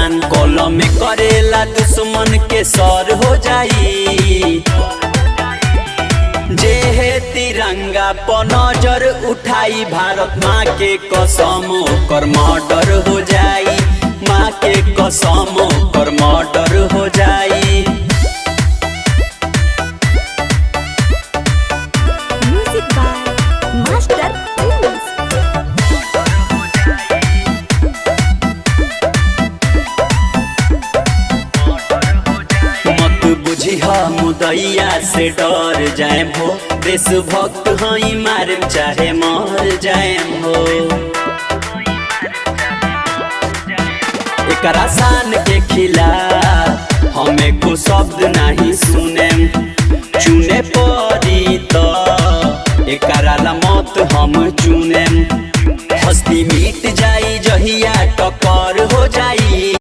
निशान कलम में करेला दुश्मन के सर हो जाई। जे है तिरंगा पर नजर उठाई भारत माँ के कसम कर मर्डर हो जाई। माँ के कसम कर मर्डर हो जाई। Music by master prince. मत बुझिहा मुदैया से डर जाए हो। देशभक्त हई मारे चाहे मर जाए हो। एकरा शान के खिलाफ हमें को शब्द नहीं सुने। चुने पड़ी तो एकरा ला मौत हम चुने। हस्ती मिट जाई जहिया टकर हो जाई।